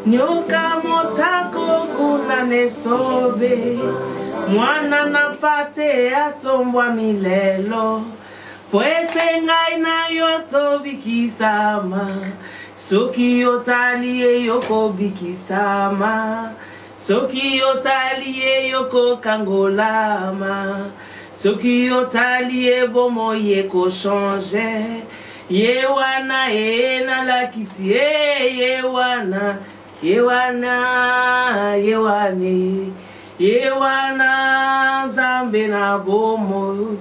Nyoka motako kuna nesobe. Mwana na pate atombwa milelo. Poete ngai na yoto bikisama. Soki yotalie yoko bikisama. Soki yotalie yoko kangolama. Soki yotalie bomo yeko change. Yewana ena lakisi yewana. Yewana Yewana zambe na bomo.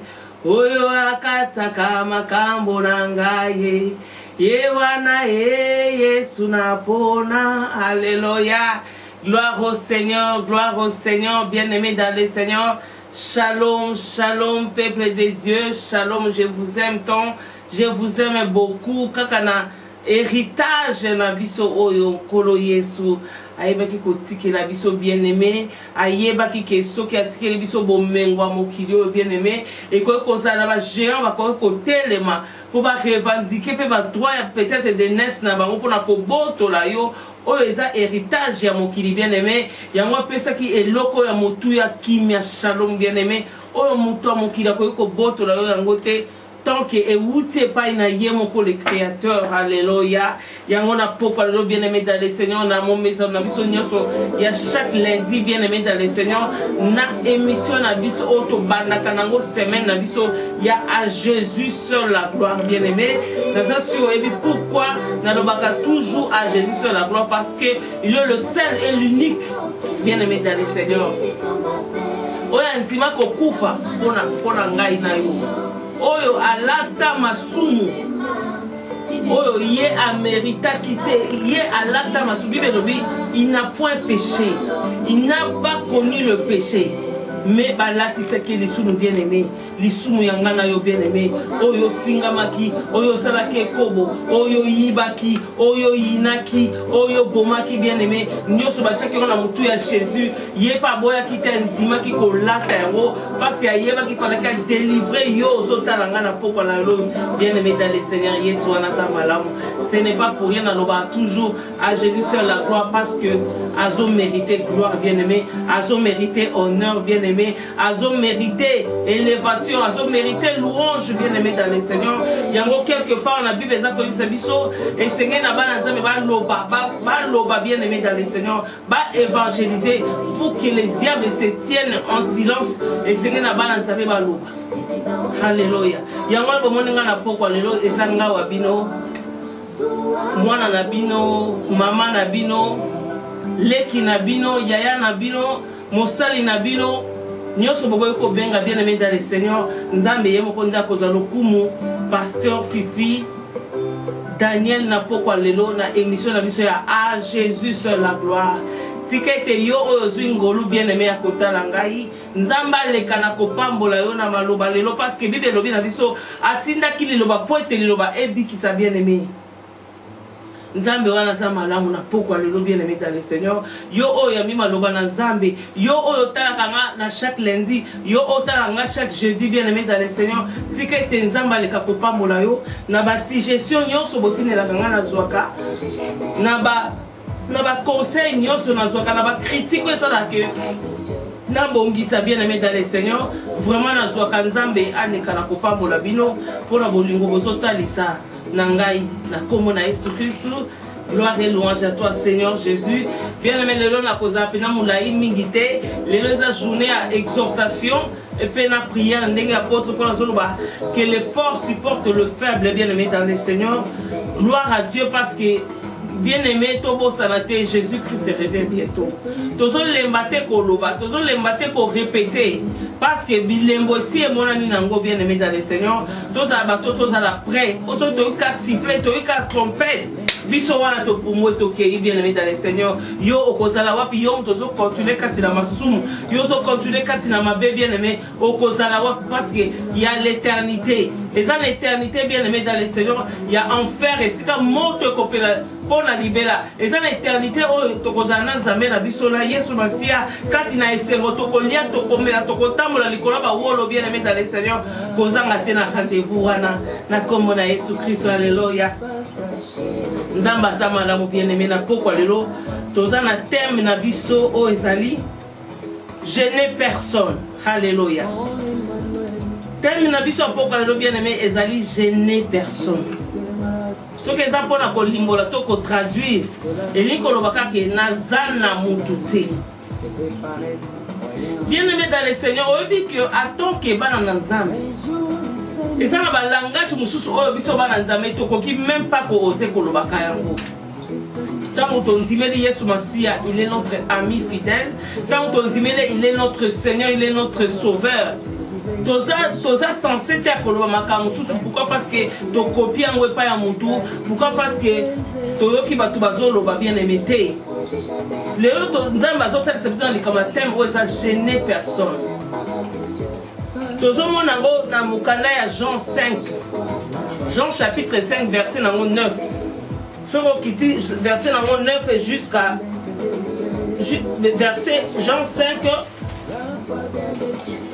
Oyo akataka makambo nangaye. Yewana Yesu napona. Alléluia. Gloire au Seigneur, bien-aimés dans le Seigneur. Shalom, shalom, peuple de Dieu. Shalom, je vous aime tant. Je vous aime beaucoup. Kakana héritage na biso oyo kolo Yesu. Ayebaki kotike la biso bien-aimé. Ayebaki ke soki atike la biso bomengwa mokili oyo bien-aimé. Et ko kozala ba géant ba ko telema pour ba revendiquer pe ba droit peut-être de naissance na bango pour na ko botola yo. Oyo eza héritage ya mokili bien-aimé. Yango pesa ki eloko ya motu ya kimia shalom bien-aimé. Oyo motu ya mokili ko botola yo yango te. Tant que et pas na yemoko le créateur. Alléluia. Yango na poko le bien-aimé dans le Seigneur na mon maison na biso nyonso. Ya chaque lundi bien-aimé dans le Seigneur na émission na biso auto bandaka nango semaine na biso ya à Jésus seul la gloire bien-aimé. Dans ça sur et pourquoi na lobaka toujours à Jésus seul la gloire parce que il est le seul et l'unique bien-aimé dans le Seigneur. Oya ntima ko kufa pona ngai na yo. Oyo alata masumu. Oyo ye a mérité quitter. Ye alata masumu. Il n'a point péché. Il n'a pas connu le péché. Mais balati c'est que les sous bien aimés, les sous yangana yo bien aimé, oyo fingamaki, oyo salake kobo, oyo yibaki, oyo yinaki, oyo bomaki bien aimé, nyoso bataki on a mutu ya Jésus, yé pas boya qui t'a ndima qui kolata yango, parce que yeba qui fallait qu'à délivrer yo zota langana poko na lo bien aimé dans le Seigneur Yesu anasa malamu. Ce n'est pas pour rien on va toujours à Jésus seul la gloire parce que azo mérité gloire bien aimé, azo mérité honneur bien aimé. Azo mérité élévation, azo mérité louange bien-aimé dans le Seigneur. Il y a quelque part dans la Bible et Seigneur n'a pas loba bien-aimé dans le Seigneur, va évangéliser pour que les diables se tiennent en silence et Seigneur n'a pas loba. Alléluia. Il y a un moment où on a pourquoi les lois et sanga wabino, mwana nabino, maman nabino, leki nabino, yaya nabino, mosali nabino. Nyoso bobo ko benga bien aimé dans le Seigneur nzambe yemo ko nda kozwa lokumu pasteur Fifi Daniel na poko lelo na émission na biso ya à Jésus seul la gloire tikete yo oyo zwingolu bien aimé akotala ngai nzamba leka na kopambola yo na maloba lelo parce que Bible lobi na biso atinda kili loba poete loba ebikisa bien aimé. Nzambe wana za malamu na poko lelo bien aimé dans le Seigneur yo oyo mima loba na Nzambe yo oyo talaka na chaque lundi yo otalanga chaque jeudi bien aimé dans le Seigneur tikete Nzamba leka kopambola yo na ba suggestion nyonso botinela kanga na zwaka na ba conseil nyonso na zwaka na ba critique ça là que na bongisa bien aimé dans le Seigneur vraiment na zwaka Nzambe aleka na kopambola bino pour na bolingo bozotalisa Nangai, na komo na Yesu Christ, gloire et louange à toi Seigneur Jésus. Bien aimé le long na koza pena moulaï mingité, le long la journée à exhortation et puis la prière ndenge apôtre pour la zoloba que les forts supportent le faible bien aimé dans le Seigneur. Gloire à Dieu parce que bien aimé tobo sanate Jésus Christ revient bientôt. Tozo lembate ko loba, tozo lembate ko répéter. Parce que bilembo si et mon ami nango bien aimé dans le Seigneur, tous à bateau, tous à la près, tous à siffler, tous à trompette. Biso wana to pour moi to kei bien aimé dans le Seigneur. Yo okozala wapi yo tozo continuer katina masumu. Yo zo continuer katina mabe bien aimé okozala wapi parce que il y a l'éternité. Et dans l'éternité bien aimé dans le Seigneur, il y a enfer et c'est comme mort de copela pour la libéra. Et dans l'éternité oh to kozana zamé na biso la Yesu masia katina esengo to kolia to komela to kotambola likolo ba wolo bien aimé dans le Seigneur kozanga tena rendez-vous wana na kombo na Yesu Christ alléluia. Nzamba sama la bien aimé na poko lelo toza na thème na biso o ezali je n'ai personne. Alléluia. Thème na biso apoka lelo bien aimé ezali je n'ai personne. Ce que ça pour na kolimbola to ko traduire eli kolobaka ke nazana mututé. Bien aimé dans le Seigneur, on dit que attend que bana nzambe. Et ça na ba langage mususu oyo biso bana nzambe to koki même pas ko oser kolobaka yango. Tant on dit Yesu Masia, il est notre ami fidèle. Tant on dit il est notre Seigneur, il est notre Sauveur. Toza censé te koloba makambo susu. Pourquoi? Parce que to copie en pas ya mutu. Pourquoi? Parce que toyoki batu bazolo ba bien aimé te. Les autres nzambe azotel c'est dans les comme thème où ça gêner personne. Tozo monango na mukanda ya Jean 5. Jean chapitre 5 verset 9. Verset 9 et jusqu'à verset Jean 5,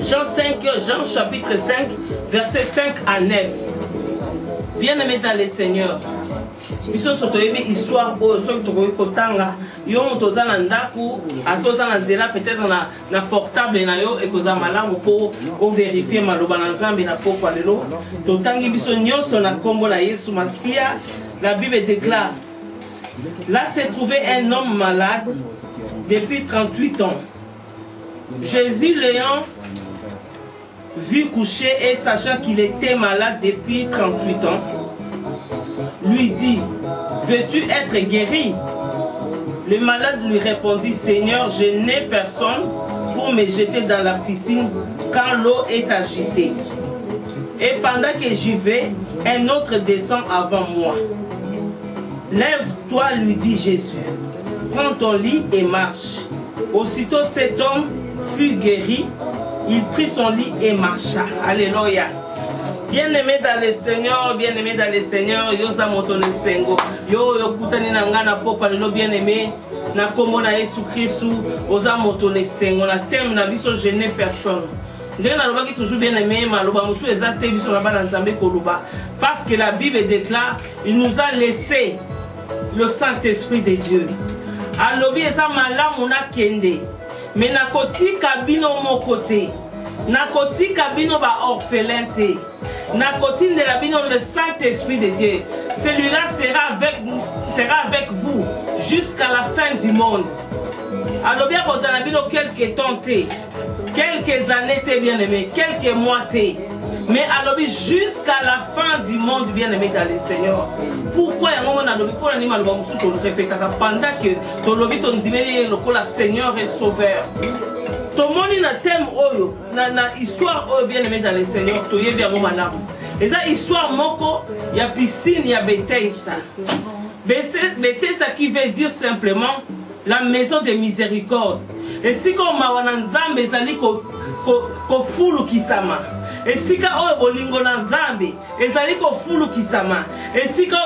Jean chapitre 5, verset 5 à 9. Bien aimé dans le Seigneur, biso soto yebi histoire o so to ko tanga yo toza na ndaku atoza na nzela peut-être na portable na yo et koza malamu po o vérifier maloba na nzambe na poko lelo to tangi biso nyonso na kombo la Yesu Masia. La Bible déclare, là s'est trouvé un homme malade depuis 38 ans. Jésus l'ayant vu coucher et sachant qu'il était malade depuis 38 ans, lui dit, veux-tu être guéri? Le malade lui répondit, Seigneur, je n'ai personne pour me jeter dans la piscine quand l'eau est agitée. Et pendant que j'y vais, un autre descend avant moi. Lève-toi, lui dit Jésus. Prends ton lit et marche. Aussitôt cet homme fut guéri. Il prit son lit et marcha. Alléluia. Bien-aimé dans le Seigneur, bien-aimé dans le Seigneur, yo za moto ne sengo. Yo kutani na ngana poko lelo bien-aimé. Na kombo na Yesu Kristu, oza moto ne sengo na thème na biso je n'ai personne. Toujours bien aimé, parce que la Bible déclare, il nous a laissé le Saint-Esprit de Dieu. Alobi eza malamu na kende, mais na koti kabino mon côté, na koti kabino ba orphelin te, na koti de la bino le Saint-Esprit de Dieu. Celui-là sera avec vous jusqu'à la fin du monde. Alobi kozana bino quelques temps te. Quelques années, t'es bien aimé, quelques mois, t'es. Mais alors, jusqu'à la fin du monde, bien aimé dans le Seigneur. Pourquoi il y a un moment pour l'animal, pendant que ton lobby, ton dimé, le Seigneur est sauveur. Tout le monde a un thème, na histoire, bien aimé dans le Seigneur, tu es bien, madame. Et ça, histoire, il y a piscine, il y a Bethesda. Bethesda qui veut dire simplement la maison de miséricorde. Et si comme Mawananzambe ezali ko fulu kisama. Et si ka oyo bolingo na Nzambe ezali ko fulu kisama. Et si ka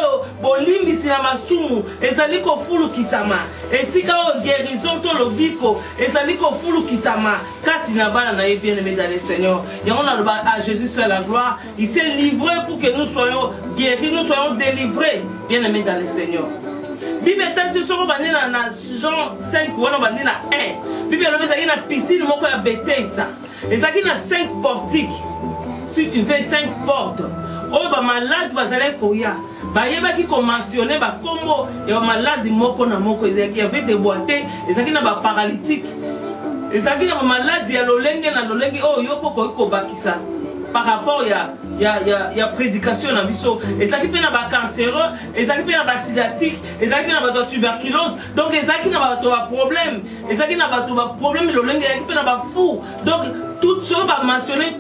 bolimbi sina masumu ezali ko fulu kisama. Et si ka guérison to lobiko ezali ko fulu kisama. Kati na bana na bien aimé dans le Seigneur. Et on a à Jésus soit la gloire. Il s'est livré pour que nous soyons guéris, nous soyons délivrés, bien aimé dans le Seigneur. Bible est sur Jean 5 ou 1. Bible est dans la piscine moko ya Bethesda. Et ça qui a 5 portiques. Si tu veux 5 portes. Oh ba malade bazale koya. Ba yeba ki ko mentionner ba kombo ya malade moko na moko il y avait des boités et ça qui na ba paralytique. Et ça qui na malade ya lolenge na lolenge oh yo poko ko bakisa. Par rapport ya prédication na biso et ça qui peut na ba cancéreux et ça qui peut na ba sidatique et ça qui na ba tuberculose donc et ça qui na ba problème et ça qui na ba problème le lenge qui peut na ba fou donc toutes sortes va mentionner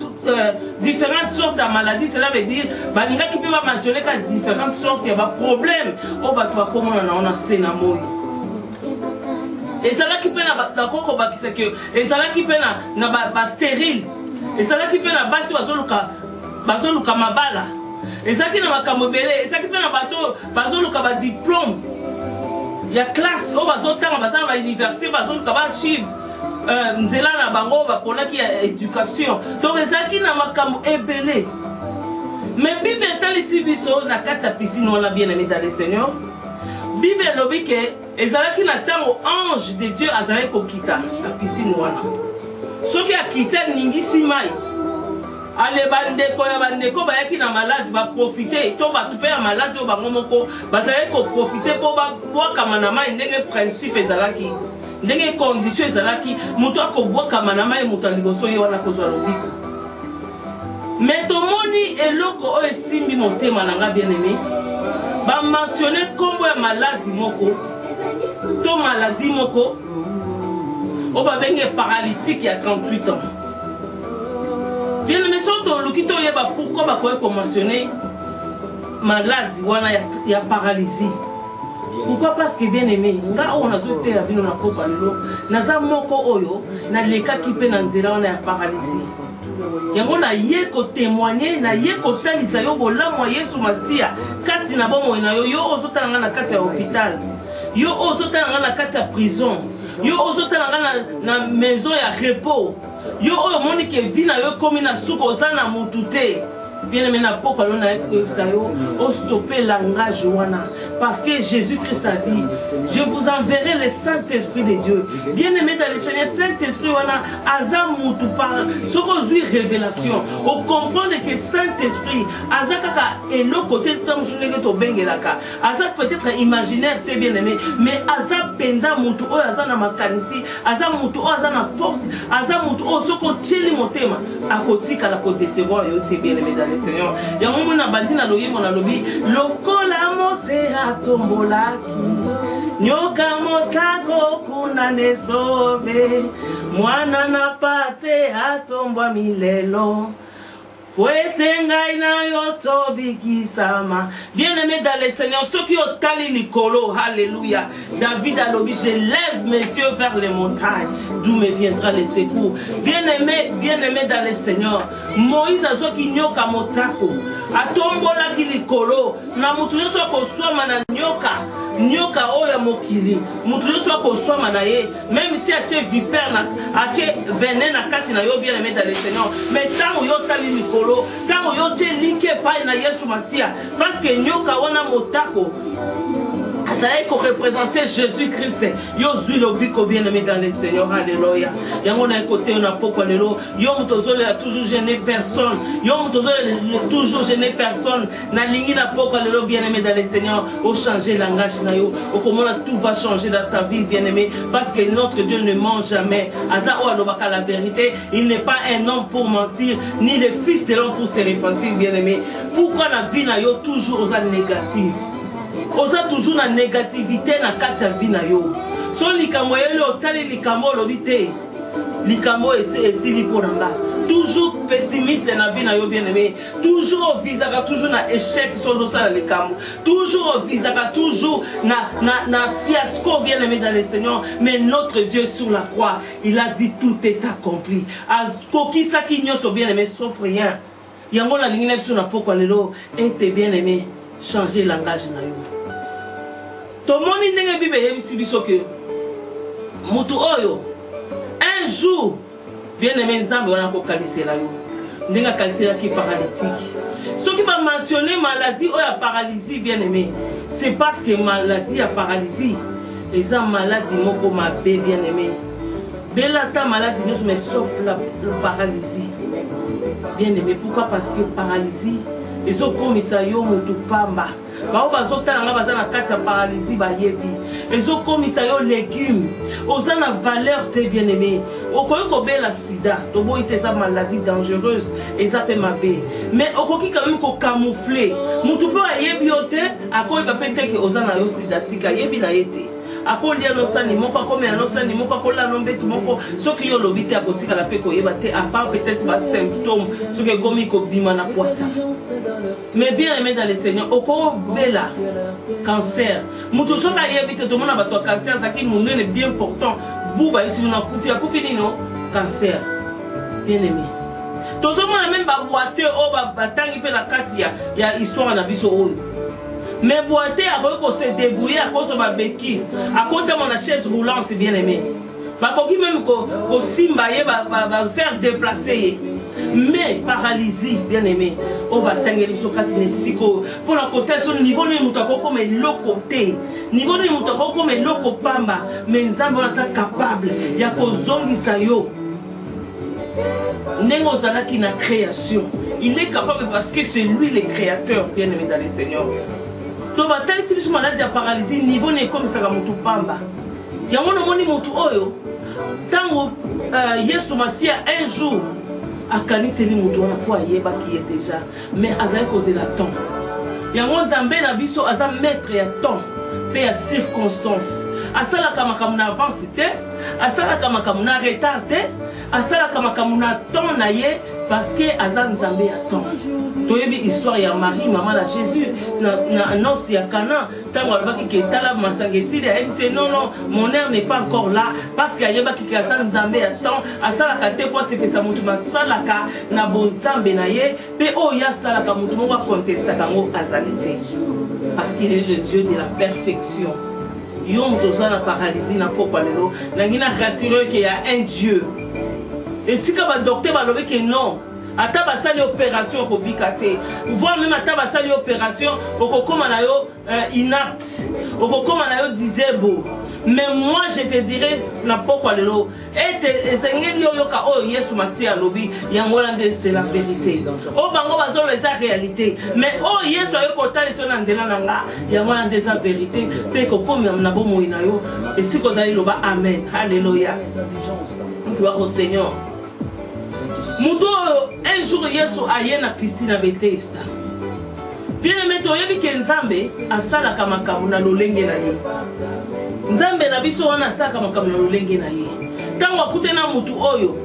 différentes sortes de maladies. Cela veut dire balinga qui peut mentionner que différentes sortes il y a ba problème au ba toi comment on a sena moi et ça là qui peut na koko ba qui c'est que et ça là qui peut na ba stérile et ça là qui peut na basi bazoluka mabala et ça qui na makambo belé et ça qui peut na bato bazoluka ba diplôme il y a classe au bazotanga bazana ba université bazoluka ba chiffre nzela na bango ba konaki ya éducation donc ça qui na makambo ebelé mais Bible est ici biso na kati ya piscine on a bien aimé dans le Seigneur Bible lobi que ezalaki na tango ange de Dieu azalaki kokita na piscine wana soki akita ningisi mai ale bandeko ya bandeko bayaki na malade ba profiter to ba tupe ya malade ba ngomoko bazalaki ko profiter po ba bwakama na mai ndenge principe ezalaki ndenge condition ezalaki muto akobwakama na mai muto aligoso ye wana kozwa lobiko mais tomoni eloko oyo esimbi motema na nga bien aimé ba mentionner kombo ya maladie moko to maladie moko o ba benge paralytique ya 38 ans bien aimé soto lukito yeba pourquoi ba ko mentionner maladie wana ya paralysie. Pourquoi? Parce que bien aimé, nga on a tout été abino na poko lelo, naza moko oyo na leka kipe na nzela wana ya paralysie. Yango na ye ko témoigner na ye ko talisa yo bolamu Yesu Masia kati na bomo na yo yo ozotanga na kati ya hôpital. Yo ozotanga na kati ya prison. Yo ozotanga na maison ya repos. Yo oyo moni ke vi na yo komi na suko ozana mutute. Bien aimé na poko lelo na yo o stopper langage wana parce que Jésus-Christ a dit je vous enverrai le Saint-Esprit de Dieu. Bien aimé dans le Seigneur, Saint-Esprit wana aza mutu par ce qu'on dit révélation on comprend que Saint-Esprit aza kaka elo côté tom sunenge to bengelaka aza peut-être imaginaire te bien aimé mais aza penza mutu o aza na makanisi aza mutu o aza na force aza mutu o soko tcheli motema akotika la ko décevoir yo te bien aimé dans le Seigneur. Yango mona bandina loyi mona lobi lokola mose atombolaki nyoka motako kuna nesobe mwana na pate atombwa milelo Wetenga ina yoto bikisama. Bien-aimé dans le Seigneur, ceux qui ont tali likolo, alléluia. David a l'objet, je lève mes yeux vers les montagnes, d'où me viendra le secours. Bien-aimé dans le Seigneur, Moïse a zo ki nyoka motako. Atombola ki likolo, na mutu nyoso koswama na nyoka. Nyoka oya mokili mutu nyoso koswama na ye même si atie vipère na atie venin na kati na yo bien-aimé dans le Seigneur mais tango yo tali mikolo tango yo tie like pai na Yesu Masia parce que nyoka wana motako ça est qu'on représentait Jésus-Christ. Yo zui le biko bien-aimé dans le Seigneur. Alléluia. Yango na côté on a pourquoi lelo. Yo mutozole a toujours gêné personne. Yo mutozole toujours gêné personne. Na lingi na pourquoi lelo bien-aimé dans le Seigneur. Au changer langage na yo. Au comment tout va changer dans ta vie bien-aimé parce que notre Dieu ne ment jamais. Aza o alobaka la vérité. Il n'est pas un homme pour mentir ni le fils de l'homme pour se repentir bien-aimé. Pourquoi la vie na yo toujours aux négative? Oza toujours na négativité na kati ya vie na yo. So likambo yele otali likambo lobite. Likambo esili ponanga. Toujours pessimiste na vie na yo bien-aimé. Toujours visaka toujours na échec sozo sala likambo. Toujours visaka toujours na fiasco bien-aimé dans le Seigneur. Mais notre Dieu sur la croix, il a dit tout est accompli. Al kokisa ki nyoso bien-aimé sauf rien. Yango na lingina biso na poko lelo ete bien-aimé changer langage na yo. Tomoni ndenge Bible yebisi biso ke mutu oyo un jour bien-aimé Nzambe wana ko kalisela yo ndenge kalisela ki paralytique. Ce qui va mentionner maladie ou la paralysie bien-aimé, c'est parce que maladie a paralysie. Les gens malades moko mabe bien-aimé. Belata maladie mais sauf la paralysie. Bien-aimé, pourquoi? Parce que paralysie les autres commissaires mutu pamba. Bao bazotala nga bazana kati ya paralysie ba yebi. Les autres commissaires légumes. Ozana valeur te bien-aimé. Okoki ko bela sida, to bo ite za maladie dangereuse et ça peut mabe. Mais okoki quand même ko camoufler. Mutu pe yebi ote, akoyi ba peut-être que ozana yo sida tika yebi na yete. Akolia no sani moko akomela no sani moko akola no mbetu moko soki yo lobite akotika la pe ko yeba te à part peut-être ba symptômes soki komi ko bima na poisa. Mais bien aimé dans le Seigneur oko bela cancer mutu soka yebite to mona bato cancer zaki munene bien portant buba ici na kufi nino cancer bien aimé to so mona même ba boite o ba batangi pe na kati ya histoire na biso oyo. Mais boité a se débrouiller à cause de ma béquille, à cause de mon chaise roulante bien aimée. Ma coquille même qu'au simbaye va faire déplacer. Mais paralysie bien aimée. On va t'engager sur 4 pour la côté sur le niveau de nous comme l'autre côté. niveau ni moto comme eloko pamba mais nzambe wana capable ya kozongisa yo ndenge ozalaki na création. Il est capable parce que c'est lui le créateur, bien aimé dans le Seigneur. Donc batalisi biso maladie ya paralysie niveau ne comme ça moto pamba yango no moni moto oyo tango Yesu Masia un jour akaniseli moto wana po ayeba qui est déjà mais azali causer la temps yango nzambe na biso aza maître ya temps pe ya circonstance asalaka makambo na avance te asalaka makambo na retard te asalaka makambo na temps na ye parce que aza nzambe ya temps. Toyebi histoire ya Marie maman la Jésus na noce ya Cana tango alobaki ke tala masangesi de ayebisi non non mon heure n'est pas encore là parce que ayebaki ke asala nzambe ya temps asalaka te po asepesa motu basalaka na bonzambe na ye pe oyo asalaka motu moko akontestaka yango azali te parce qu'il est le Dieu de la perfection. Yo moto oza na paralysie na pokwa lelo nangi na rassure ke ya un Dieu et si ka ba docteur balobi ke non ata basali opération ko bikate voire même ata basali opération okokoma na yo inapte okokoma na yo disable mais moi je te dirais na pokwa lelo ete ezengeli yo yoka oyo Yesu Masia lobi yango lande c'est la vérité o bango bazolo eza réalité mais o Yesu ayo kotali sona nzela nanga yango lande eza vérité pe kokomi na bomo ina yo et si ko zali loba amen alléluia gloire au Seigneur. Mudo un jour Yesu aye na piscine à Bethesda. Bien aimé toyebi ke nzambe asala kama kamuna lolenge na ye. Nzambe na biso wana asala kama kamuna lolenge na ye. Tango akute na mutu oyo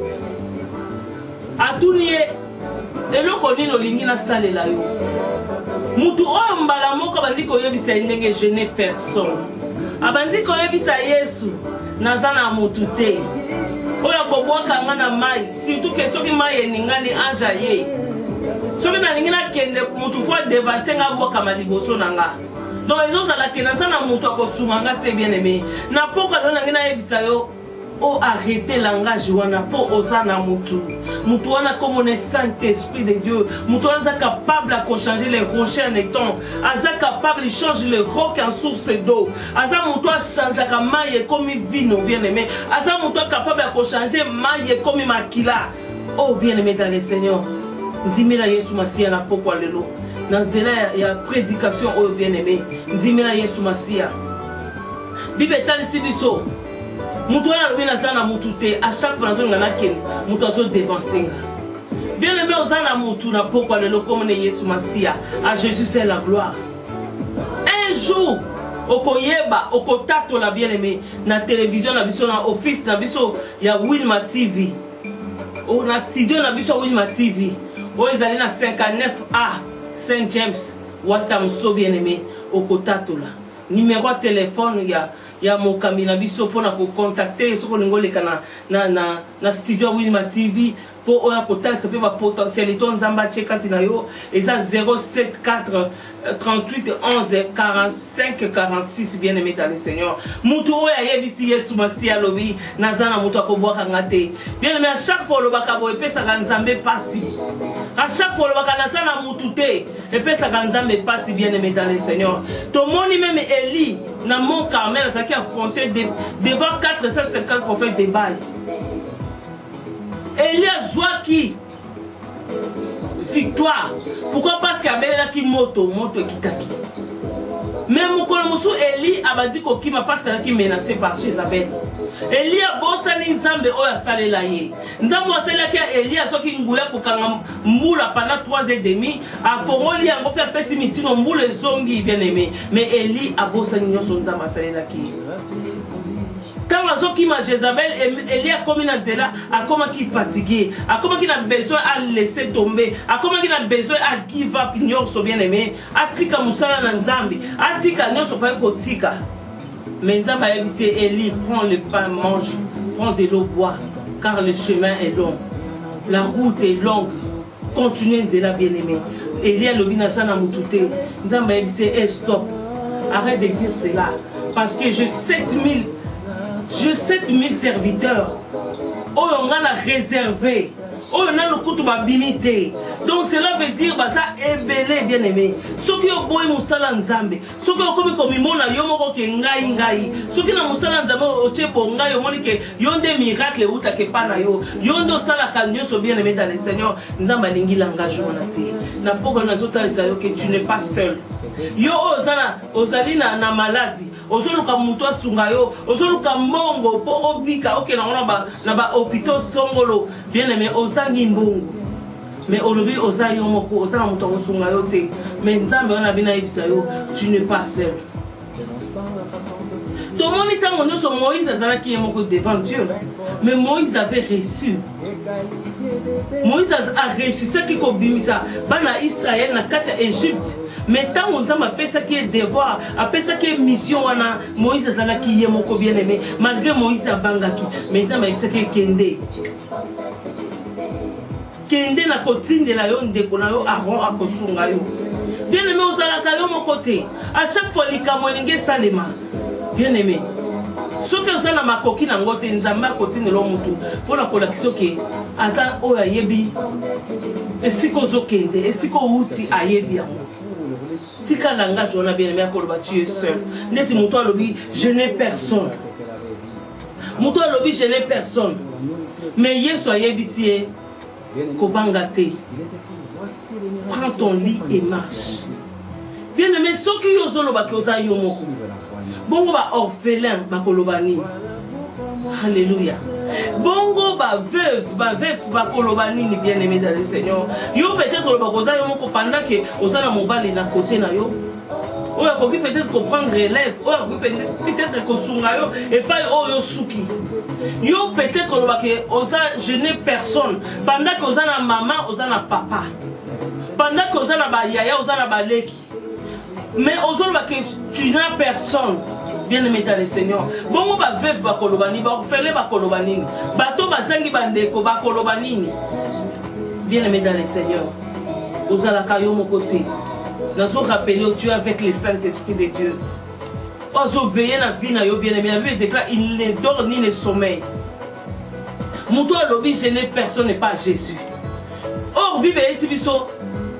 atuni ye eloko nini olingi na salela yo. Mutu oyo mbala moko bandi koyebisa ndenge je n'ai personne. Abandi koyebisa Yesu naza na mutu te. Oya kobwaka nga na mai surtout que soki mai eningani anja ye soki nalingi nakende mutu fo devanse nga bwaka maliboso na nga donc ezozala ke naza na mutu akosuma nga te bien aimé na poko alo nangi nayebisa yo o arrêter langage wana po oza na mutu wana comme on est Saint-Esprit de Dieu mutu wana aza capable à changer les rochers en étang aza capable de changer le roc en source d'eau aza mutu a changer ka mai comme vino bien aimé aza mutu capable à changer mai comme makila oh bien aimé dans le Seigneur ndimela Yesu Masia na pokwa lelo na nzela ya prédication oh bien aimé ndimela Yesu Masia Bible talisi biso mutu wana lobi naza na mutu te à chaque fois nazo ngana ken mutu azo devancer bien aimé oza na mutu na pokwa lelo comme ne Yesu Masia à Jésus c'est la gloire un jour okoyeba okotatola bien aimé na télévision na biso na office na biso ya Wilma TV o na studio na biso Wilma TV o ezali na 59A Saint James Watamso bien aimé okotatola numéro de téléphone ya mokami na biso pona ko contacter soko lingoleka na studio Wilma TV po oya kotalisa pe ba potentialité nzamba chekati na yo eza 074 38 11 45 46 bien aimé dans le Seigneur mutu oya yebisi Yesu Masia lobi nazana mutu akobwaka ngate bien aimé à chaque fois lobaka bo epesa ka nzambe pasi à chaque fois lobaka nazana mutu te epesa ka nzambe pasi bien aimé dans le Seigneur to moni même Eli na Mont Carmel ça qui affronté devant 450 prophètes de Baal Elia Zouaki victoire. Pourquoi? Parce qu'il y a qui moto kitaki. Même mokolo musu Eli abadi ko kima parce qu'il est menacé par Jézabel. Eli a bosani nzambe oya salela ye. Nzambe wasela ki Eli atoki nguya ko kanga mbula pendant 3 ans et demi a fongoli yango pe apesi mitino mbula zongi bien aimé. Mais Eli a bosani nyoso nzambe salela ki. Quand Azoki ma Jézabel, Eli a commis dans cela, a comment qui fatigué, a comment qui a besoin à laisser tomber, a comment qui a besoin à give up nyor so bien aimé, a tika musala na nzambi, a tika nyor so pa ko tika. Mais nzamba ebisi Eli prend le pain, mange, prend de l'eau, bois, car le chemin est long, la route est longue. Continuez de la bien aimé. Eli a lobina sana mutute, nzamba ebisi stop. Arrête de dire cela parce que j'ai 7000 serviteurs. Oh, on a réservé Oh, on a le coup de babimité. Donc cela veut dire que ça est belé, bien aimé. Ce qui est beau, Moussala Nzambe. Ce qui est comme Mimona, Yomoko Ngai Ngai. Ce qui est Moussala Nzambe, Ochepo Ngai, Yomonike, Yonde miracle, Uta Kepana Yo. Yondo Sala Kanyo, so bien aimé dans le Seigneur. Nzamba Lingi Langage Monate. N'a pas dans autres que tu n'es pas seul. Yo Ozana, Ozalina, na maladie. Ozoluka muto sungayo, ozoluka mbongo po obika, ok na ba hôpital songolo. Bien aimé, ozangi mbongo. Mais olobi ozayo moko, ozana muto sungayo te. Mais nzambe wana bina yebisa yo, tu n'es pas seul. Tout le monde est en train de Moïse devant Dieu. Mais Moïse avait reçu. Moïse a reçu ce qui est bimisa. Bana Israël na kata Égypte. Mais tant on a appelé ça qui est devoir, appelé ça qui est mission, Moïse a zala qui est moko bien aimé. Malgré Moïse a bangaki. Mais tant on ça qui est kende. Kende na kotine de la yon de konayo Aaron a kosunga yo. Bien aimé aux alakayo mon côté. À chaque fois les kamolingue salema. Bien aimé. Ce que ça na makoki na ngote nzamba kotine lo mutu. Pour la collection qui asa oya yebi. Esiko zokende, esiko uti ayebi yango. Tika langage on a bien aimé à Koloba, tu es seul. Neti mutu alobi, je n'ai personne. Mutu alobi, je n'ai personne. Mais yeso ayebi siye kobangate. Prends ton lit et marche. Bien aimé, ceux qui ont zoloba qui osa yomoko. Bongo ba orphelin ba kolobani. Alléluia. Bongo ba veuf ba kolobani ni bien aimé dans le Seigneur. Yo peut-être ba kosa yomoko pendant que osa na mobali na côté na yo. Ou ya koki peut-être comprendre relève, ou ya peut-être ko sunga yo et pas yo suki. Yo peut-être lo ba que osa je n'ai personne pendant que osa na maman, osa na papa. Pendant que osa na ba yaya, osa na ba leki. Mais aujourd'hui, tu n'as personne. Bien aimé dans le Seigneur. Bon, va veuf ba kolobani, ba orphelin ba kolobani. Bato ba zangi bandeko ba kolobani. Bien aimé dans le Seigneur. Aux alakayo mon côté. Nous sommes rappelés tu es avec le Saint-Esprit de Dieu. Ozo veiller la vie na yo bien aimé. La Bible déclare il ne dort ni ne sommeille. Mouto alobi je n'ai personne et pas Jésus. Or Bible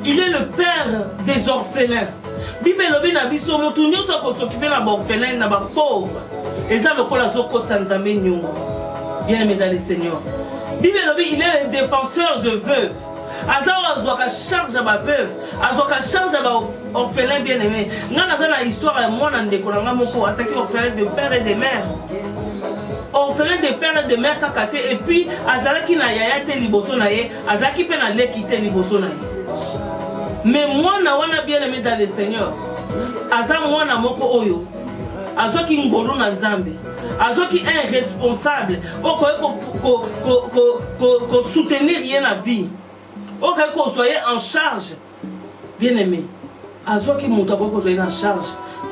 il est le père des orphelins. Bible lobi na biso mutu nyoso ko s'occuper na orphelin na ba pauvre. Eza lokola zo ko tsanzambe nyongo. Bien aimé dans le Seigneur. Bible lobi il est le défenseur de veuves. Azara azoka charge ba veuve, azoka charge ba orphelin bien aimé. Ngana za na histoire ya mwana ndeko na ngamoko asaki orphelin de père et de mère. Orphelin de père et de mère kakate et puis azalaki na yaya te liboso na ye, azaki pe na leki te liboso na ye. Mais moi, je bien aimé dans le Seigneur. Aza moi na moko oyo. Azo ki ngolu na nzambe. Azo ki un responsable. Ko soutenir rien la vie. Ko soyez en charge. Bien aimé. Azo ki monta ko soyez en charge.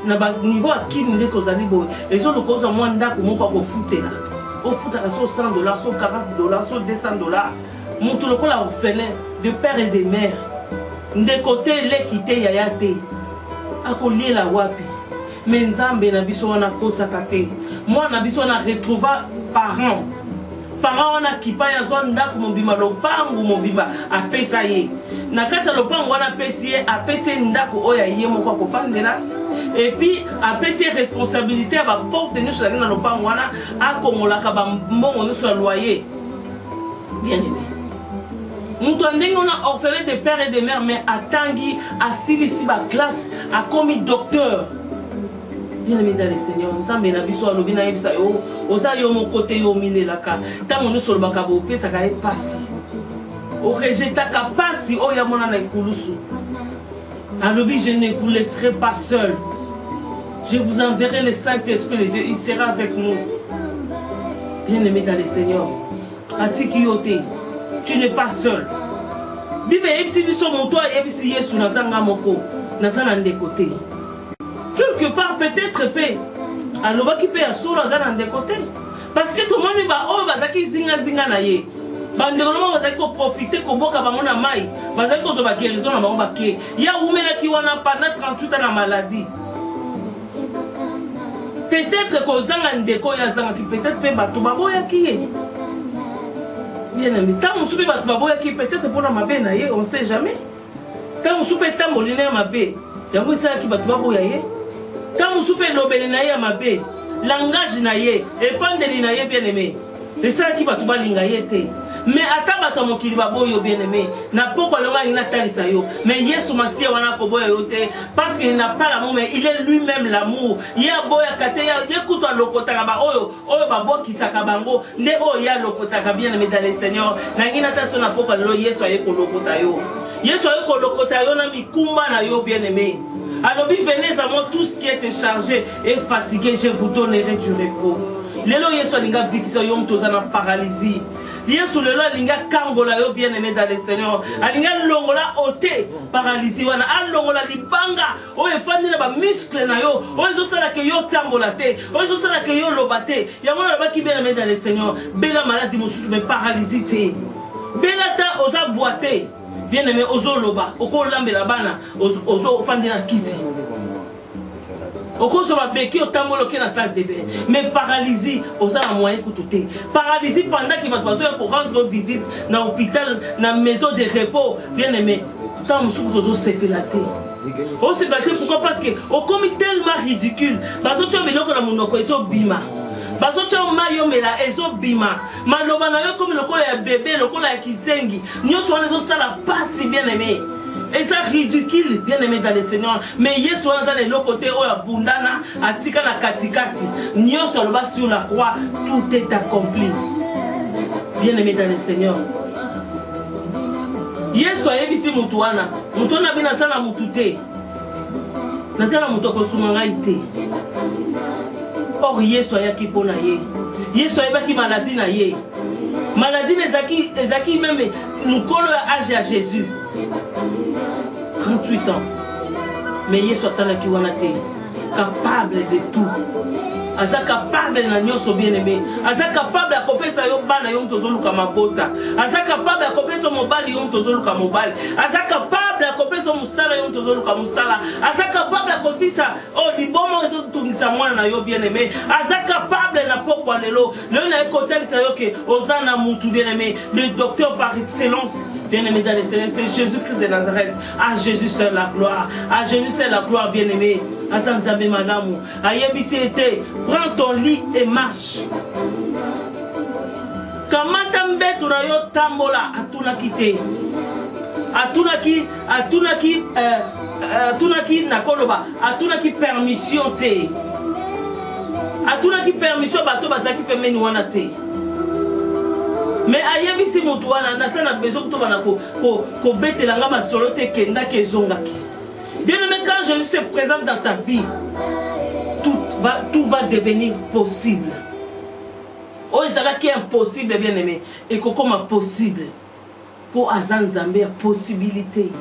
Na ba niveau à qui nous ko zali boy. Les autres cause moi ndako moko ko futela. O futela so $100, so $40, so $200. Monto le ko la orphelin de père et de mère. De côté les quitter yayate akolié la wapi mais nzambe na biso wana kosakate moi na biso na retrouva parents wana kipa ya zwa ndako mobima lopangu mobima apesa ye na kata lopangu wana apesi ye apesi ndako oya ye moko kofandela et puis apesi responsabilité ba porte nyonso na lopangu wana akomolaka ba mbongo nyonso ya loyer bien aimé. Nous avons un orphelin de père et de mère, mais à Tanguy, à Silisi, à classe, à commis docteur. Bien aimé dans le Seigneur, nous avons un biso à l'obina et bisayo, osayo mon côté yo mille laka. Tant on est sur le bakabo, pe ça gagne passi. Au rejeta ka passi, oh yamona na ikulusu. À l'obi, je ne vous laisserai pas seul. Je vous enverrai le Saint-Esprit de Dieu, il sera avec nous. Bien aimé dans le Seigneur, à Tikiyote. Tu n'es pas seul. Bible ebisi biso moto ebisi Yesu nazanga moko nazana de côté. Quelque part peut-être paix. Alors qui paie à solo nazana de côté. Parce que tout le monde va oh bazaki zinga na ye. Bande normalement bazaki ko profiter ko boka bango na mai. Bazaki ko zo ba guérison na bango ba ke. Ya umela ki wana pendant 38 ans na maladie. Peut-être que zanga ndeko ya zanga qui peut-être pe bato baboya ki ye. Bien aimé, tant mon soupe baboya qui peut-être pour la mabe na ye, on sait jamais. Tant mon soupe tant molina ya mabe, ya vous ça qui baboya ye. Tant mon soupe lobeli na ye mabe, langage na ye, et fan de na ye bien aimé. Et ça qui bato balinga ye te. Mais ataba mon kili baboyo bien aimé, n'a pas quoi longa ina talisa yo. Mais Yesu Masia wana koboya yo te parce qu'il n'a pas l'amour mais il est lui-même l'amour. Ya boya kate ya yekuto lokota ka ba oyo babo kisaka bango nde oyo ya lokota ka bien aimé dans le Seigneur. Na ngina ta sona poko lo Yesu aye ko lokota yo. Yesu aye ko lokota yo na mikumba na yo bien aimé. Alors venez à moi tout ce qui est chargé et fatigué, je vous donnerai du repos. Lelo Yesu alinga bikisa yo mtoza na paralysie. Yesu lelo alinga kangola yo bien aimé dans le Seigneur. Alinga longola ote paralysie wana alongola libanga o efandi na ba muscle na yo. O ezo sala ke yo tambola te. O ezo sala ke yo lobate. Yango na ba ki bien aimé dans le Seigneur. Bela maladie mosusu mais paralysie te. Bela ta oza boite. Bien aimé ozo loba. Oko lambela bana ozo fandi na kiti. Oko so ba beki otambolo ke na salle de bain. Mais paralysie oza na moyen kututé. Paralysie pendant qu'il va besoin pour rendre visite dans l'hôpital, dans la maison de repos. Bien aimé, tant musuku tozo sepelaté. On se battait pourquoi parce que au comité tellement ridicule. Parce que tu as biloko na munoko eso bima. Bazo tia mayo mela ezo bima. Maloba na yo comme le kola ya bébé, le kola ya kisengi. Nyoso wana zo sala pasi bien aimé. Et ça ridicule bien aimé dans le Seigneur. Mais Yesu wana dans le côté o ya bundana atika na katikati. Nyoso loba sur la croix, tout est accompli. Bien aimé dans le Seigneur. Yesu ayebisi mutu wana. Mutu wana bina sana mutu te. Na sana mutu ko sumanga ite. Or Yesu ayaki pona ye. Yesu ayebaki maladie na ye. Maladie ezaki même nous colle âge à Jésus. 38 ans. Mais Yesu atalaki wana te. Capable de tout. Aza capable na nyoso bien aimé. Aza capable à kopesa yo bana yo mtozoluka mabota. Aza capable à kopesa mobali yo mtozoluka mobali. Aza capable à kopesa musala yo mtozoluka musala. Aza capable à kosisa oh libomo eso tumisa mwana na yo bien aimé. Aza capable na pokwa lelo. Le na ekotel sa yo ke ozana mutu bien aimé. Le docteur par excellence. Bien aimé dans les Seigneur, c'est Jésus-Christ de Nazareth. À Jésus seul la gloire. À Jésus seul la gloire, bien aimé. À Sanzamé Madame. À Yebissété, prends ton lit et marche. Kamatambe tunayo tambola atuna kite. Atuna ki nakoloba. Atuna ki permission te. Atuna ki permission bato bazaki pemeni wana te. Mais ayebisi mutu wana nasana besoin to bana ko betelanga masolo te kenda ke zongaki. Bien aimé, quand Jésus se présente dans ta vie, tout va devenir possible. Oh, ça qui est impossible, bien aimé, et comment possible pour Azan Zambé possibilité.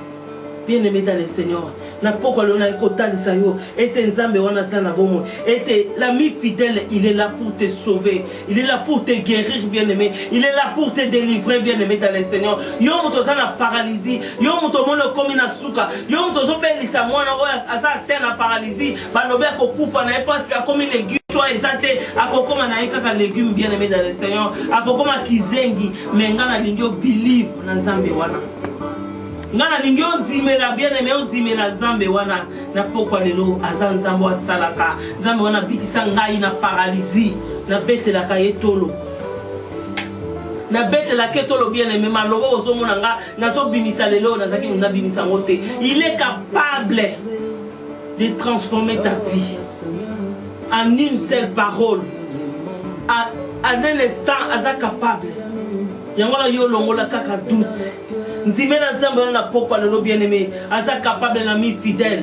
Bien aimé dans le Seigneur. Na pourquoi l'on a écouté ça yo était Nzambe wana sana bomo était l'ami fidèle, il est là pour te sauver, il est là pour te guérir bien aimé, il est là pour te délivrer bien aimé dans le Seigneur. Yo moto za na paralysie, yo moto mono comme na suka, yo moto zo belisa mwana oya asa te na paralysie, ba lobe ko kufa na parce que comme légume choix ezate akokoma na kaka légume bien aimé dans le Seigneur, akokoma kizengi menga na lingio believe na Nzambe wana. Ngana ningi ondimela bien aimé ondimela Nzambe wana na pokwa lelo aza Nzambe wa salaka Nzambe wana bikisa ngai na paralysie na betela ka yetolo na betela ketolo bien aimé malobo ozomona nga nazo bimisa lelo nazaki na bimisa ngote. Il est capable de transformer ta vie en une seule parole. À un instant aza capable yangola yo longola kaka doute. Ndimela Nzambe na pokwa lelo bien aimé, aza capable na mi fidèle.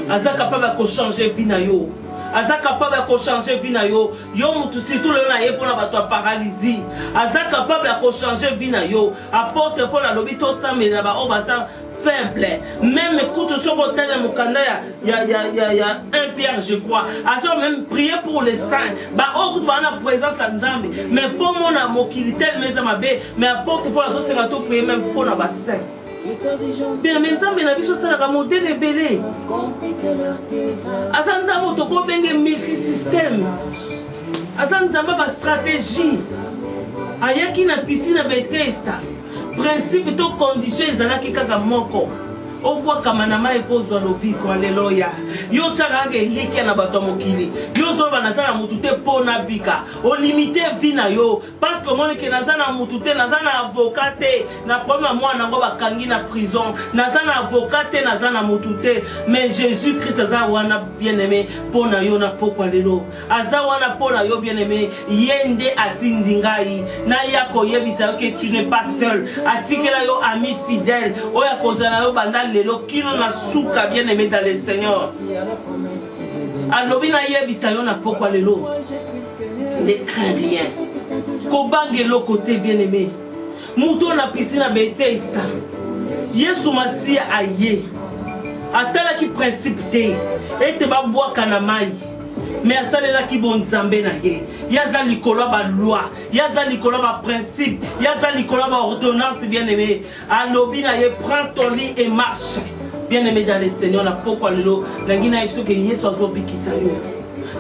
Aza capable de changer vie na yo. Aza capable de changer vie na yo. Yo mutu surtout le na ye pona bato paralysie. Aza capable de changer vie na yo. Apporte pour la lobby to samé na ba o baza faible. Même écoute ce qu'on t'a mukanda il y a 1 Pierre je crois. Alors même prier pour les saints. Bah au bout na présence à Nzambe. Mais pour mon amour qu'il tel mes amabe, mais apporte pour la société to prier même pour na ba saint. Bien mais Nzambe na biso sala ka modèle belé. Asa Nzambe to ko benge multi système. Asa Nzambe ba stratégie. ayaki na piscine ya Bethesda principe to condition ezalaki kaka moko obwakama na mai epozwa lobiko. Alleluya. Yo tshakaka elikia na bato ya mokili yo zoloba naza na mutu te mpo na bika olimite vi na yo parce que omonike naza na mutu te naza na avocat te na problème ya mwana yango bakangi na prison naza na avocat te naza na mutu te mais Jésus Christ aza wana bien aimé mpo na yo na pokwa lelo aza wana mpo na yo bien aimé ye nde atindi ngai naya koyebisa yo ke tu n'es pas seul atikela yo ami fidèle oyo akozala na yo banda lelo kino na suka bien aimé dans le Seigneur. Alobi na yebisa yo na pokwa lelo ne crains rien kobangelo côté bien aimé muto na piscine na Bethesda Yesu Masia aye atalaki principe te ete babwaka na mai mais asalelaki bonzambe na ye yaza likolo ba loi yaza likolo ba principe yaza likolo ba ordonnance bien aimé alobi na ye prends ton lit et marche bien aimé dans le Seigneur. Na pokwa lelo nangina yeso ke Yesu azobikisa yo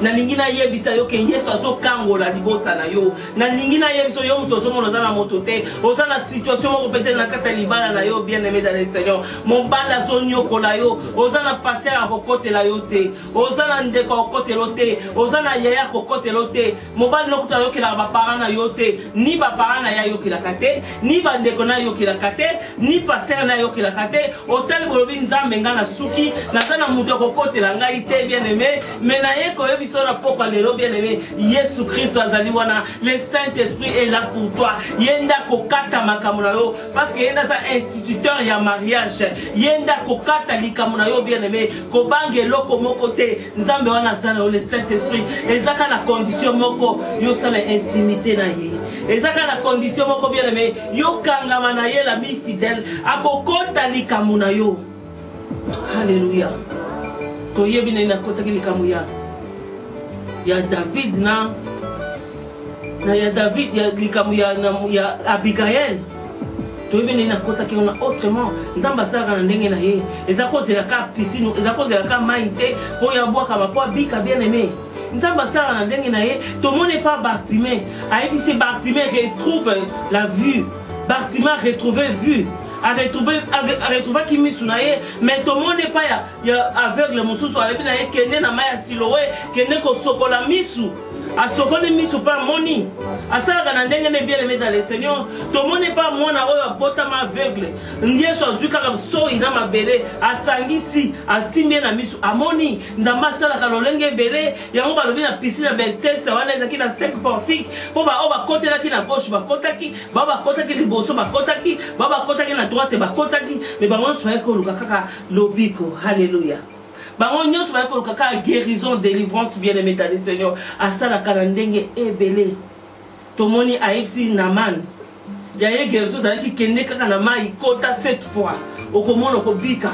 na lingina yebisa yo ke Yesu azokangola libota na yo na lingina yebiso yo muto somo na moto te oza na situation moko peut-être na kata libala na yo bien aimé dans le Seigneur mon bala zonyokola yo oza na pasteur a kokotela yo te oza na ndeko kokotela te oza na yaya kokotela te mobali lokuta yo kela ba parents na yo te ni ba parents na ya yo kela kate ni ba ndeko na yo kela kate ni pasteur na yo kela kate otali bolobi nzambe ngana suki na sana muto kokotela ngai te bien aimé mais na ye ko yebiso na pokwa lelo bien aimé Yesu Christ azali wana le Saint-Esprit est là pour toi yenda kokata makambo na yo parce que yenda sa instituteur ya mariage yenda kokata likambo na yo bien aimé kobange loko moko te nzambe wana sana le Saint-Esprit ezaka na condition moko yo sala intimité na ye ezaka na condition moko bien aimé yo kangama na ye la mi fidèle akokota likambo na yo. Alléluia. Koyebi na kota likambo ya David na ya David ya likamu ya Abigail toyebene na kosa ki ona autrement nzamba saka na ndenge na ye ezakozela ka piscine ezakozela ka maite po ya bwaka ba po bika bien aimé nzamba saka na ndenge na ye to mone pas Bartimée ayebisi Bartimée retrouve la vue Bartimée retrouvé vue a retrouvé qui misunaye mais tout le monde n'est pas ya aveugle mususu alebi na ye kende na maya Siloé kende ko sokola misu a sokoli misu pas moni a sala na ndenge ne bien aimé dans le Seigneur tout le monde n'est pas mona oyo bota ma aveugle ndieso azuka ka so ina mabele a sangisi a simbe na misu amoni nzamba sala ka lolenge bele yango balobi na piscine na Bethesda wana ezaki na 5 portiques po ba oba kotela ki na gauche ba kotaki ba kotaki liboso ba kotaki ba kotaki na droite ba kotaki mais bango soye ko luka kaka lobiko. Alléluia. Bango nyos ba ko kaka guérison délivrance bien aimé dans le Seigneur asala kana ndenge ebele tomoni aipsi Naman ya ye guérison zalaki kende kaka na mai kota 7 fois okomona kobika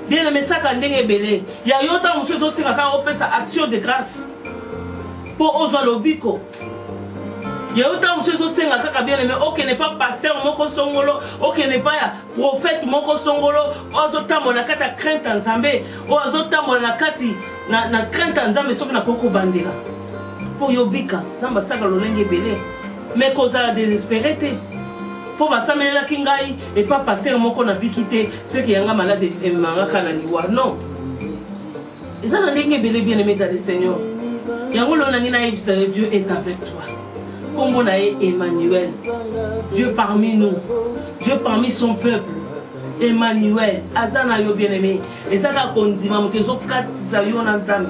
bien aimé saka ndenge ebele ya yota muso singa ka opesa action de grâce pour ozo lobiko ya yota muso singa kaka bien aimé ok n'est pas pasteur moko songolo ok n'est pas prophète moko songolo ozo tamola kata crainte nzambe ozo tamola na kati na crainte nzambe soki na koko bandela pour yobika nzamba saka lolenge belé mais kozala désespéré te po basamelela kingai et pas passer moko na bikité ce qui yanga malade et mangaka na liwa non ezala ndenge belé bien aimé dans le Seigneur yango lona ngina yebisa Dieu est avec toi. Comme on a Emmanuel, Dieu parmi nous, Dieu parmi son peuple, Emmanuel, Azana yo bien aimé, et ça a condimé, Mokezo 4 Zayon Azam.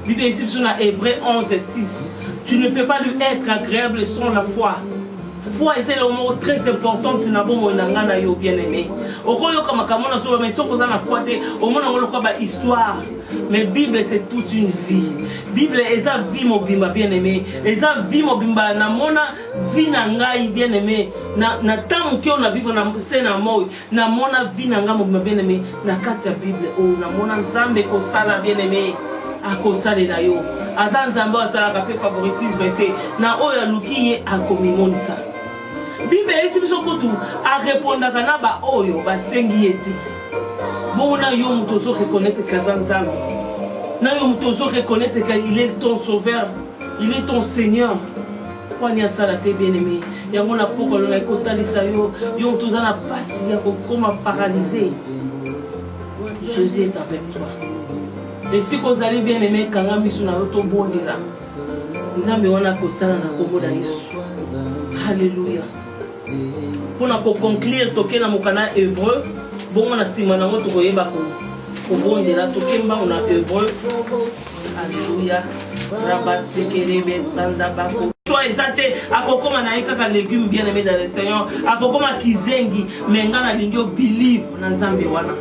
Bible ici sur la Hébreu 11 et 6. Tu ne peux pas lui être agréable sans la foi. Foi est le mot très important tu n'as pas mon nangana yo bien aimé. Okoyo kama kamona so mais soko za na foi te, au moins on le croit ba histoire. Mais Bible c'est toute une vie. Bible eza vie mobimba bien aimé. Eza vie mobimba na mona vie na ngai bien aimé. Na tamu ki on a vivre na sena moy. Na mona vie na ngai mobimba bien aimé. Na kati ya Bible oh na mona nzambe ko sala bien aimé. Akosalela yo. Aza nzambe asala ka pe favoritisme te. Na oya luki ye akomimonisa. Bible ici biso kutu a répondre kana ba oyo ba sengi ete. Bon na yo mutozo reconnaître kazanzambe. Na yo mutozo reconnaître qu'il est ton sauveur, il est ton Seigneur. Kwani asala te bien-aimé. yango na poko na kotalisa yo yo toza na pasi ya kokoma paralysé. Jésus est avec toi. Et si vous allez bien aimer kanga misu na yo to bondela nzambe wana kosala na kombo na Yesu. Alléluia. Pour na conclure toke na mokana hébreu bon na sima na moto koyeba ko bondela toke mba na hébreu. Alléluia. Rabasekerebe sanda bako. Choix exacté akokoma na kaka légumes bien aimés dans le Seigneur. Akokoma kizengi menga na lingio believe na nzambe wana.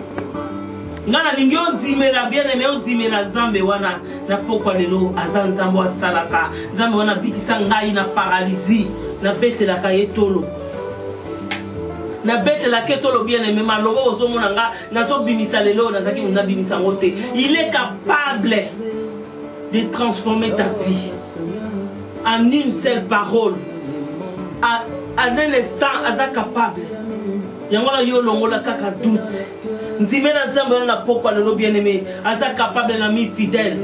Ngana lingio ndimela bien aimé ndimela nzambe wana na pokwa lelo aza nzambo asalaka. Nzambe wana bikisa ngai na paralysie na betela ka yetolo. Na betela ketolo bien aimé malobo ozomona nga nazo bimisa lelo nazaki muna bimisa ngote. Il est capable de transformer ta vie en une seule parole. À un instant, aza capable. Yangola yo longola kaka doute. Ndimela nzambe na pokwa lelo bien aimé, aza capable na mi fidèle.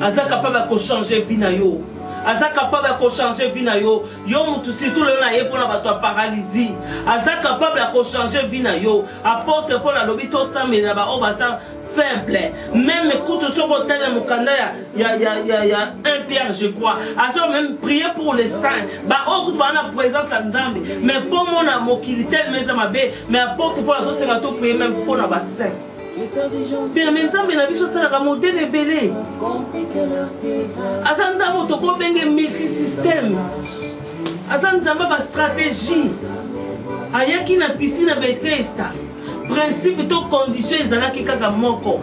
Aza capable de changer vie na yo. Aza capable de changer vie na yo. Yo mutu surtout le na ye pona bato paralysie. Aza capable de changer vie na yo. Apporte pour la lobito samé na ba obasa faible. Même écoute ce qu'on t'a dans mon canal, il y a un Pierre, je crois. Alors même prier pour les saints. Bah, on a la présence à Nzambe. Mais pour mon amour qui est tel, mais apporte pour la société, prier même pour la bassin. Bien, mais Nzambe n'a vu ça, la modèle est belé. Asa Nzambe, tu peux bien multi-système. Asa Nzambe, ma stratégie. Ayaki na piscine à Bethesda. Principe to condition ezalaki kaka moko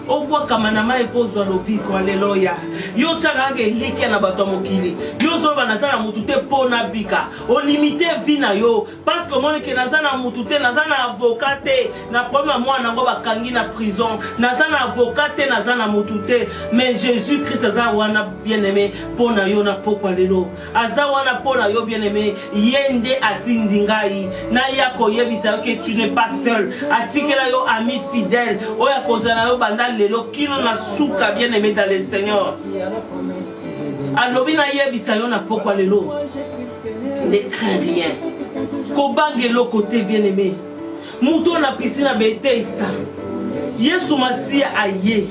obwa kamanama epozwa lobiko. Alléluia. Yo tchaka eliki na bato mokili yo zoba nazana mutute pona bika o limiter vie na yo parce que mon ke nazana mutute nazana avocat na problème moi nango bakangi na prison nazana avocat nazana mutute mais Jésus Christ aza wana bien aimé pona yo na pokwa lelo aza wana pona yo bien aimé yende atindi ngai na yako yebisa que tu n'es pas seul atikela yo ami fidèle oya kozana yo banda lelo kino na suka bien aimé dans le Seigneur. Alobina yebisa yo na pokwa lelo. Ne crains rien. Kobangelo côté bien aimé. Muto na piscine à Bethesda. Yesu Masia aye.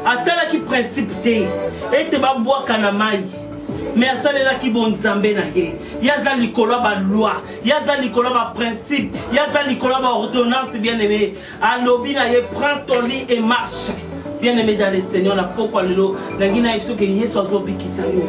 Atala ki principe te. Ete ba boa kana mai. Mais asalela ki bon nzambe na ye. Yaza likolo ba loi, yaza likolo ba principe, yaza likolo ba ordonnance bien aimé. Alobina ye prends ton lit et marche. Bien aimé dans le Seigneur, na pokwa lelo, nangina yeso ke yeso azobikisa yo.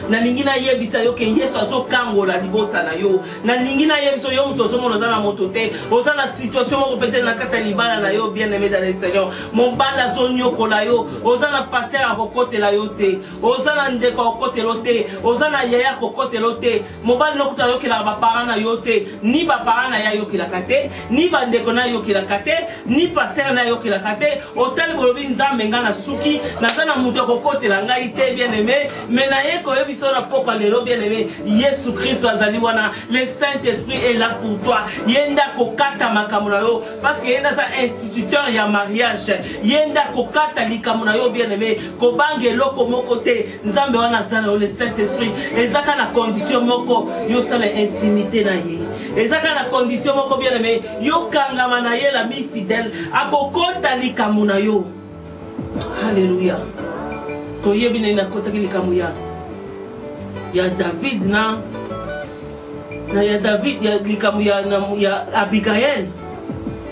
Na lingina yebisa yo ke yeso azokangola libota na yo. Na lingina yebiso yo muto somo na motote, oza na situation moko peut-être na kata libala na yo bien aimé dans le Seigneur. Mon bala zonyo kola yo, oza na passer a kokote la yo te, oza na ndeko kokote lote, oza na yaya kokote lote. Mon bala no kuta yo ke la ba parana na yo te, ni ba parana ya yo ke la kate, ni ba ndeko na yo ke la kate, ni pasteur na yo ke la kate. Otel bolobi nzambe ngana suki, na zana muto kokote la ngai te bien aimé, mais na ye ko na pokwa lelo bien aimé Yesu Christ azali wana le Saint-Esprit est là pour toi yenda kokata makamuna yo parce que yenda sa instituteur ya mariage yenda kokata likamuna yo bien aimé kobange loko moko te nzambe wana sana le Saint-Esprit ezaka na condition moko yo sala intimité na ye ezaka na condition moko bien aimé yo kangama na ye la mi fidèle akokota likamuna yo. Alléluia. To yebina na kota likamuya. Il y a David il y a David, il y a Abigail.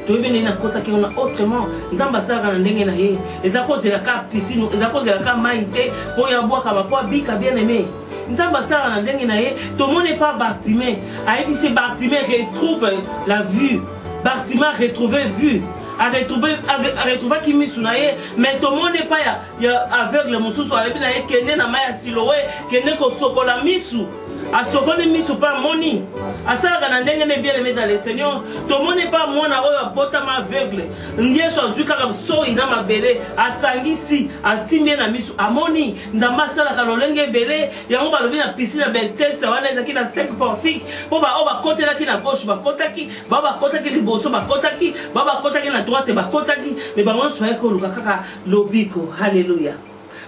Tu veux venir à ça qui on a autrement. Nous avons ça dans l'endroit na ye. Les accords de la carte piscine, les accords de la carte maïté pour y avoir comme quoi bika bien aimé. Nous avons ça dans l'endroit na ye. Tout le monde n'est pas Bartimée. Aïe c'est Bartimée retrouve la vue. Bartimée retrouvé vue. A retrouver qui mis sous naïe, mais tout le monde n'est pas aveugle. Mon sous à l'ébinaïe qui est né dans ma siloé, qui est né au socola misou. À socola misou pas moni. À ça, on a bien aimé dans les seigneurs. Tout le monde n'est pas moi, on a bota ma aveugle. Ndiye so zuka comme so ina ma belé. À sangisi, à simien na misou. À moni, nzamba sala kalolenge belé. Ya on va lever la piscine à Bethesda. On est qui na 5 portiques. Pour ba on va côté là qui na gauche, ba côté qui, ba côté qui liboso, ba côté qui, ba côté qui na droite, ba côté qui. Mais ba on soit que le kaka lobiko. Alléluia.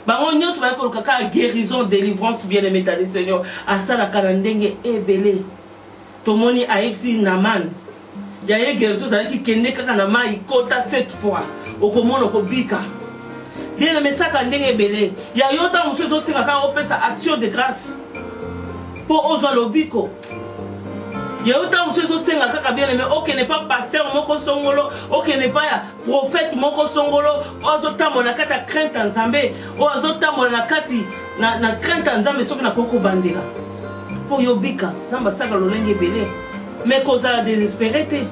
Bango nyos ba ko kaka guérison, délivrance bien aimé dans le Seigneur. Asala kanandenge ebele. Tomoni AFC Naman. Ya ye guérison za ki kende kaka na mai kota 7 fois. Okomona kobika. Bien aimé ça kandenge ebele. Ya yota muso singa ka opesa action de grâce. Pour ozo lobiko. Ya yota muso singa kaka bien aimé OK n'est pas pasteur moko songolo, OK n'est pas prophète moko songolo, ozo tamona kata crainte nzambe, ozo tamona kati na crainte nzambe soki na koko bandela. Pour yobika, nzamba saka lolenge belé. Mais cause la désespérité.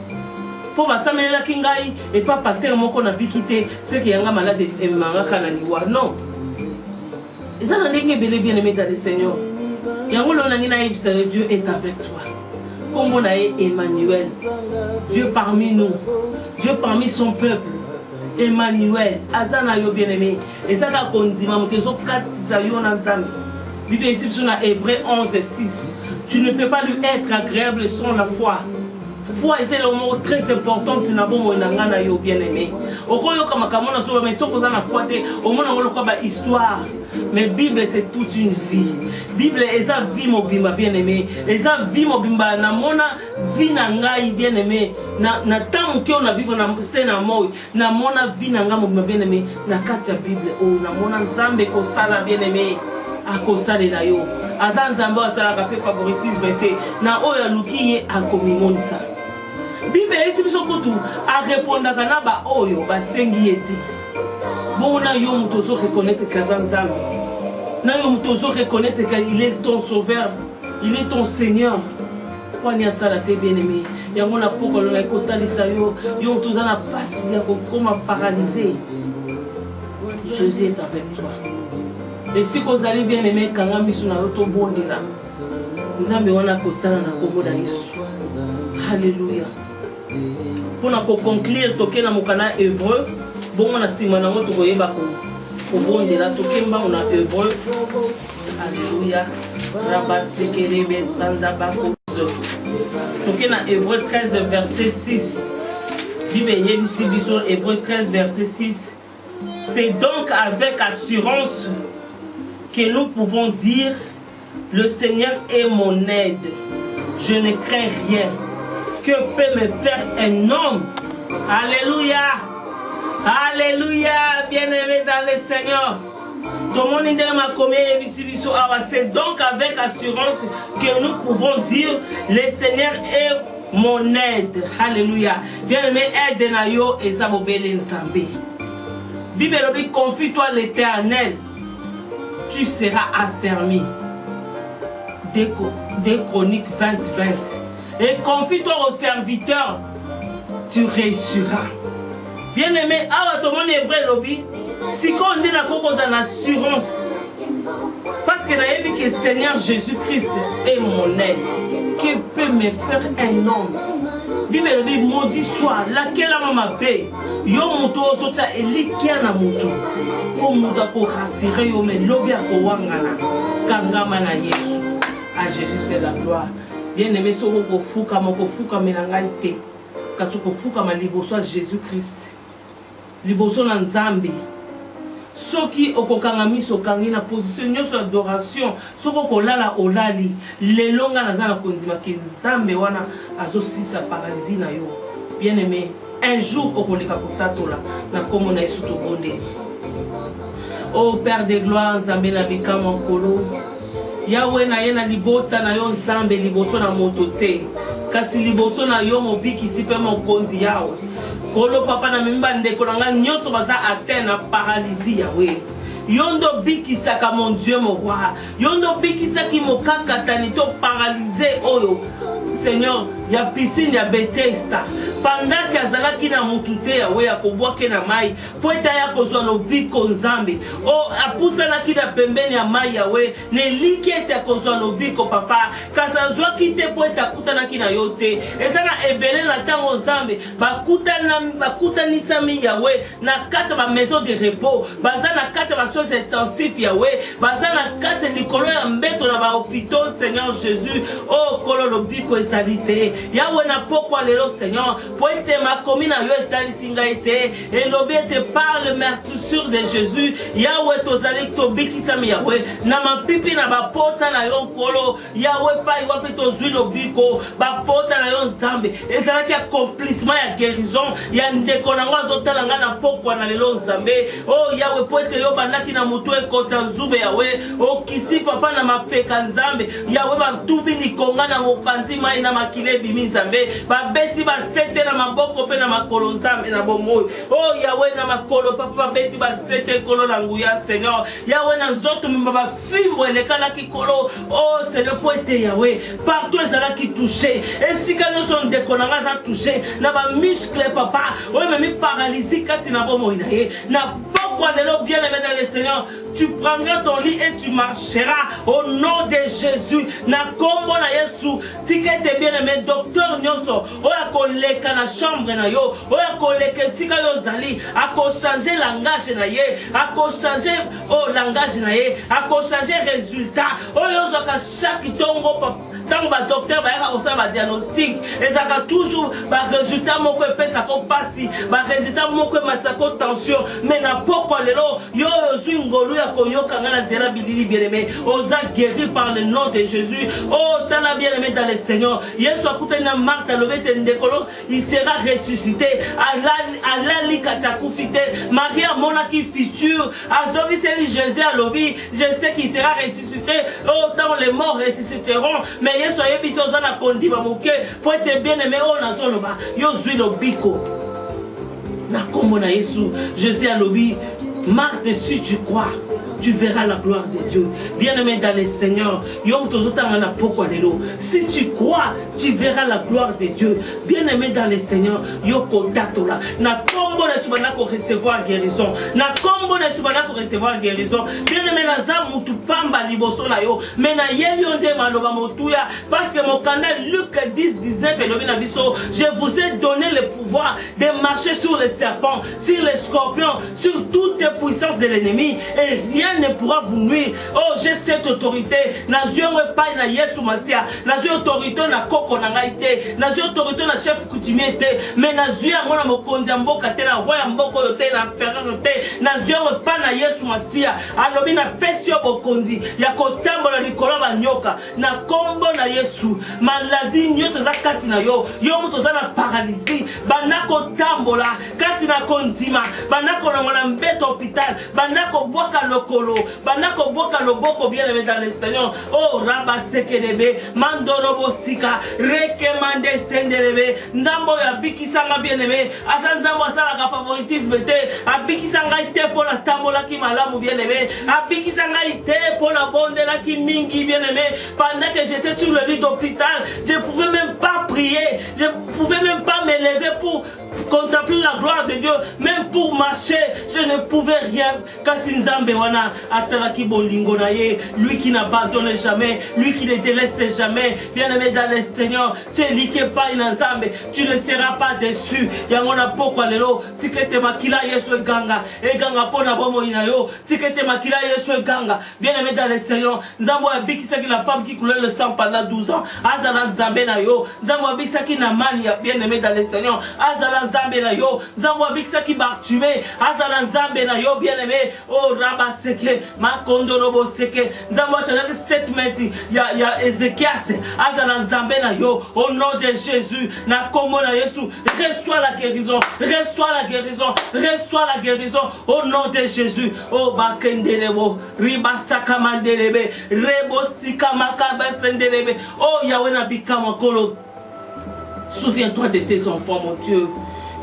Pour basamela kingai et pas pasteur moko na bikité, ce qui yanga malade et manga kana liwa. Non. Et ça n'a rien belé bien aimé dans le Seigneur. Yango lo nangina Dieu est avec toi. Comme on a Emmanuel, Dieu parmi nous, Dieu parmi son peuple, Emmanuel, Azana yo bien aimé, et ça a condimé, mon teso 4 zayon ensemble. Bible ici sur Hébreu 11 et 6. Tu ne peux pas lui être agréable sans la foi. Foi est le mot très important tu n'as pas mon nangana yo bien aimé. Okoyo kama kamona so mais soko za na foi te, au moins on le croit ba histoire. Mais Bible c'est toute une vie. Bible est sa vie mon bimba bien aimé. Et sa vie mon bimba na mona vie na ngai bien aimé. Na temps que on a vivre na sena moy, na mona vie na nga mon bimba bien aimé. Na kati ya Bible oh na mona nzambe ko sala bien aimé. Ako sala la yo. Azan nzambe sala ka pe favoritisme te. Na oya lukiye akomimonisa. Bible ici biso kutu a répondre kana ba oyo ba sengi ete. Bon na yo mutozo reconnaître kazanzambe. Na yo mutozo reconnaître qu'il est ton sauveur, il est ton Seigneur. Kwa ni asala te bien aimé. Yango na poko na kotalisa yo, yo mutoza na pasi ya kokoma paralysé. Jésus est avec toi. Et si vous allez bien aimé kanga misu na yoto bondela. Nzambe wana kosala na kombo na Yesu. Alléluia. Pour nous conclure, toquer na mokana hébreu, bon on a simana moto koyeba ko bon de la tokemba on a hébreu. Alléluia. Rabasekerebe sanda bako. Toquer na hébreu 13 verset 6. Bible ici biso hébreu 13 verset 6. C'est donc avec assurance que nous pouvons dire le Seigneur est mon aide. Je ne crains rien. Que peut me faire un homme? Alléluia. Alléluia. Bien-aimé dans le Seigneur. Tout le monde c'est donc avec assurance que nous pouvons dire le Seigneur est mon aide. Alléluia. Bien-aimé, aide na yo et ça bobele nzambe. Bible dit confie-toi l'Éternel. Tu seras affermi. Des Chroniques 20-20. Et confie-toi au serviteur, tu réussiras. Bien-aimé, à tout le monde hébreu lobby, si on est en assurance, parce que nous que le Seigneur Jésus-Christ est mon aide, qui peut me faire un homme. Bible dit maudit soit laquelle a ma paix. Yo muto ozocha elikia na muto. Ko muto ko rassurer yo me lobby ko wangana. Kangama na Yesu. À Jésus c'est la gloire. Bien-aimé, si vous fouka menangaite, parce que fouka ma liboso Jésus-Christ, liboso na Nzambe. Soki okokangami sokangi na position sur l'adoration, soko kolala olali, lelonga na zana kondima ki Nzambe wana azosisa paralysie na yo. Bien-aimé, un jour okoleka kotatola na komo na Yesu tobonde. Oh Père de gloire, Nzambe na bikama nkolo. Yahweh na ye na libota na yo Nzambe liboso na moto te. Kasi liboso na yo mobiki sipe mokonzi yawe. Kolo papa na mimba ndeko na nga nyonso baza atteint na paralysie Yahweh. Yondo biki saka mon Dieu mon roi. Yondo biki saki mokaka tanito paralysé oyo. Seigneur, ya piscine ya Bethesda. Pendant que azalaki na mutute Yahweh ya kobwake na mai, po eta ya kozwa lobiko Nzambe. O apusana ki na pembeni ya mai Yahweh, ne liki ete kozwa lobiko papa. Kasa zwa kite po eta kutana ki na yote. Ezana ebele na tango Nzambe, bakuta nisami Yahweh na kata ba maison de repos, baza na kata ba soins intensifs Yahweh, baza na kata likolo ya mbeto na ba hôpitaux Seigneur Jésus. Oh kolo lobiko esalite. Yahweh na pokwa lelo Seigneur pour être ma commune à yo etali singa ete et lobi ete par le meurtrissure de Jésus Yahweh tozali tobikisami Yahweh na mapipi na bapota na yo nkolo Yahweh pa iwapi tozwi lobiko bapota na yo nzambe ezalaki accomplissement ya guérison ya ndeko nango azotala nga na pokwa na lelo nzambe oh Yahweh po ete yo bandaki na mutu ekota nzube Yahweh okisi papa na mapeka nzambe Yahweh batubi likonga na mopanzi mai na makile bimi nzambe babeti basete na maboko pe na makolo nzambe na bomoi oh Yahweh na makolo papa beti basete kolo na nguya Seigneur Yahweh na nzoto mimba bafimbo elekalaki kolo oh Seigneur po ete Yahweh partout ezalaki touché esika nyonso ndeko na nga za touché na bamuscle papa oyo memi paralysie kati na bomoi na ye na pokwa lelo bien aimé dans le Seigneur tu prendras ton lit et tu marcheras au nom de Jésus na kombo na Yesu tikete bien aimé docteur nyonso oya koleka na chambre na yo oya koleka esika yo zali ako changer langage na ye ako changer langage na ye ako changer résultat oyo zoka chaque tongo papa tant que docteur va faire un diagnostic et ça a toujours un résultat mon que pesa ko pasi ba résultat mon que matako tension mais na poko lelo yo zwingolu ya koyoka ngana zera bilili bien-aimé oza guéri par le nom de Jésus oh tala bien-aimé dans le Seigneur Yesu akutana Marthe lobete ndekolo il sera ressuscité ala likata kufite Maria mona qui futur azobi c'est Jésus à lobi je sais qu'il sera ressuscité oh tant les morts ressusciteront mais Yesu ayebi so za na kondima moke pour être bien-aimé oh na zoloba yo zwi lobiko na kombo na Yesu Jésus a lobi Marthe si tu crois tu verras la gloire de Dieu. Bien-aimé dans le Seigneur, si tu crois, tu verras la gloire de Dieu. Bien-aimé dans le Seigneur, na kombo na subana ko recevoir guérison. Na kombo na subana ko recevoir guérison. Bien-aimé na zamu tu pamba liboso na yo. Mais na yeyo nde maloba motuya parce que mon canal Luc 10:19 elobi na biso, je vous ai donné le pouvoir de marcher sur les serpents, sur les scorpions, sur toutes les puissances de l'ennemi et rien ne pourra vous nuire. Oh, j'ai cette autorité. Nazio pas na Yesu Masia. Nazio autorité na koko na ngaite. Nazio autorité na chef coutumier te. Mais nazio ngona mokonzi mboka te na roya mboko yote na perano te. Nazio pas na Yesu Masia. Alobi na pesio bokonzi ya kotambola likolo ba nyoka. Na kombo na Yesu. Maladie nyoso za kati na yo. Yo muto za na paralysie. Banako tambola kati na konzima. Banako na mwana mbeto hôpital. Banako boka loko banako boka loboko bien-aimé dans l'espagnol oh raba sekelebe mandorobo sika rekemande sendelebe ndambo ya bikisanga bien-aimé azanzambo asala ka favoritisme te abikisanga ite pour la tambola ki malamu bien-aimé abikisanga ite pour la bondela ki mingi bien-aimé pendant que j'étais sur le lit d'hôpital je pouvais même pas prier je pouvais même pas me lever pour contempler la gloire de Dieu même pour marcher je ne pouvais rien kasinzambe wana atalaki bolingo na ye lui qui n'abandonne jamais lui qui ne délaisse jamais bien-aimé dans le Seigneur tu like pas inazambe tu ne seras pas déçu yangona poko lelo tikete makila Yesu ganga pona bomo inayo tikete makila Yesu ganga bien-aimé dans le Seigneur nzambo abikisaki la femme qui coulait le sang pendant 12 ans azala nzambe na yo nzambo abikisaki na mani ya bien-aimé dans le Seigneur azala nzambe na yo nzambo abikisaki Bartimée azala nzambe na yo bien-aimé oh raba seke makondo robo seke nzambo achana statement ya Ézéchias azala nzambe na yo au nom de Jésus na kombo na Yesu reçois la guérison reçois la guérison reçois la guérison au nom de Jésus oh bakendelebo riba sakamandelebe rebo sikamaka sendelebe oh Yahweh na bikama kolo souviens-toi de tes enfants mon Dieu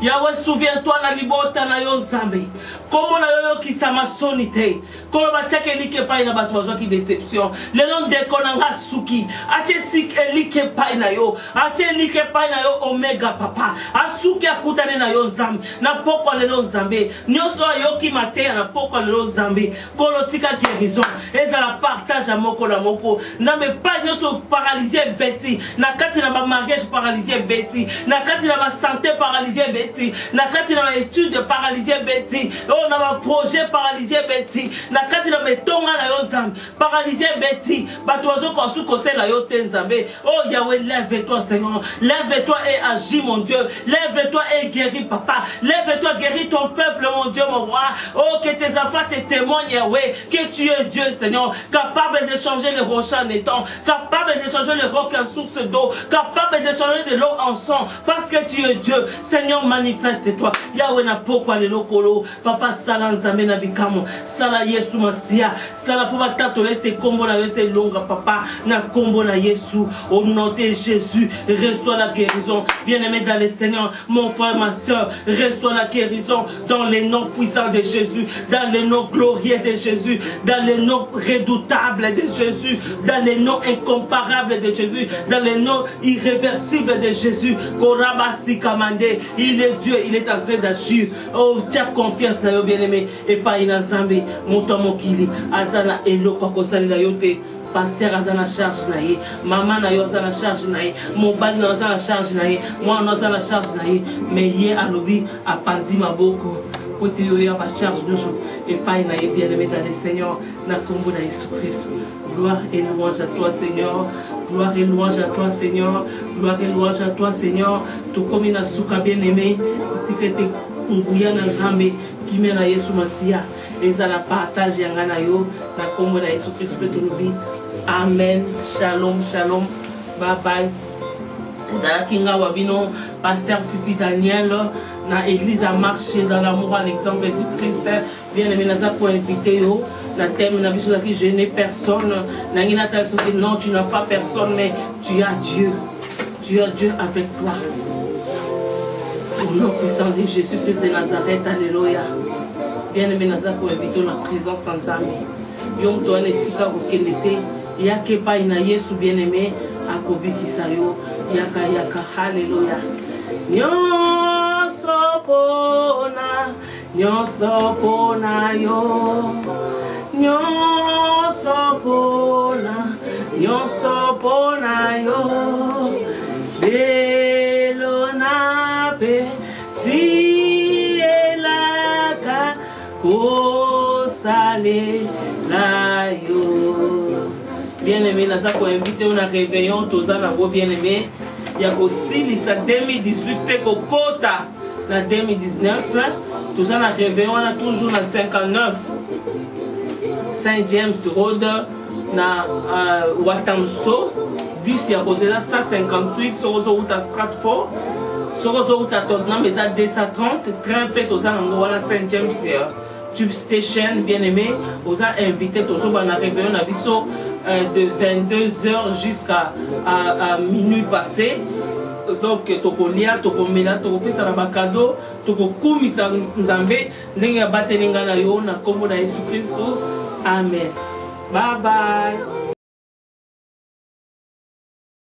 Yahweh, souviens-toi na libota na yo nzambe. Comment na yo ki sama sonite. Kolo ba chake like pa ina batu bazo ki déception. Le nom de konanga suki. Ache sik elike pa ina yo. Ache like pa ina yo omega papa. Asuki akutane na yo nzambe. Na poko le no nzambe. Nyoso yo ki mate na poko le no nzambe. Kolo tika guérison. et ça la partage à moko na moko na me pas nyoso paralysé beti na kati na ba mariage paralysé beti na kati na ba santé paralysé beti na kati na ba étude paralysé beti oh na ba projet paralysé beti na kati na betonga na yo nzambe paralysé beti bato bazo ko su ko sela yo te nzambe oh Yahweh lève-toi Seigneur lève-toi et agis mon Dieu lève-toi et guéris papa lève-toi guéris ton peuple mon Dieu mon roi oh que tes enfants te témoignent Yahweh que tu es Dieu Seigneur capable de changer les rochers en étang capable de changer les rocs en source d'eau capable de changer de l'eau en sang parce que tu es Dieu Seigneur manifeste-toi Yahweh na pokwa le lokolo papa sala nzambe na bikamo sala Yesu masia sala pour batatole te kombo na yo te longa papa na kombo na Yesu au nom de Jésus reçois la guérison bien-aimé dans le Seigneur mon frère ma soeur reçois la guérison dans les noms puissants de Jésus dans les noms glorieux de Jésus dans les noms redoutables de Jésus dans les noms incomparables de Jésus dans les noms irréversibles de Jésus Korabasi Kamande il est Dieu il est en train d'agir oh tu as confiance dans yo bien-aimé et pas in Nzambe moto mokili azana elo kwa kosali la yote pasteur azana charge na ye maman na yo azana charge na ye mobali na azana charge na ye moi na azana charge na ye mais ye alobi apandi maboko pote yo ya ba charge nyonso et pas na ye bien-aimé dans le Seigneur na kombo na Jésus Christ gloire et louange à toi Seigneur gloire et louange à toi Seigneur gloire et louange à toi Seigneur tout comme na suka bien-aimé si que te nguya na Nzambe qui mena Yesu Masia et ça la partage yangana yo na kombo na Jésus Christ petolobi amen shalom shalom bye bye ça kinga wabino pasteur Fifi Daniel na église à marcher dans l'amour à l'exemple du Christ bien aimé naza pour inviter yo na thème na biso qui je n'ai personne na ngina ta soki non tu n'as pas personne mais tu as Dieu avec toi au nom puissant de Jésus-Christ de Nazareth alléluia bien aimé naza pour inviter la présence en Nzambe yom to ane sika ko kenete yake pa ina Yesu bien aimé akobikisa yo yaka alléluia nyonso pona yo nyonso pona yo lelo na pe si elaka kosale la yo bien-aimé naza ko inviter on a réveillon toza na go bien-aimé ya ko silisa 2018 pe ko kota na 2019 tout ça na réveillon on a toujours na 59 Saint James Road na Watamsto bus ya kozela 158 sorozo uta Stratford sorozo uta Tottenham mais à 230 train pe tout ça na Saint James Tube Station bien-aimé aux a invité tout ça na réveillon na biso de 22h jusqu'à minuit passé donc tokolia tokomela tokopesa na bakado tokokumisa Nzambe ndenge ya batelinga na yo na kombo na Yesu Kristo amen bye bye.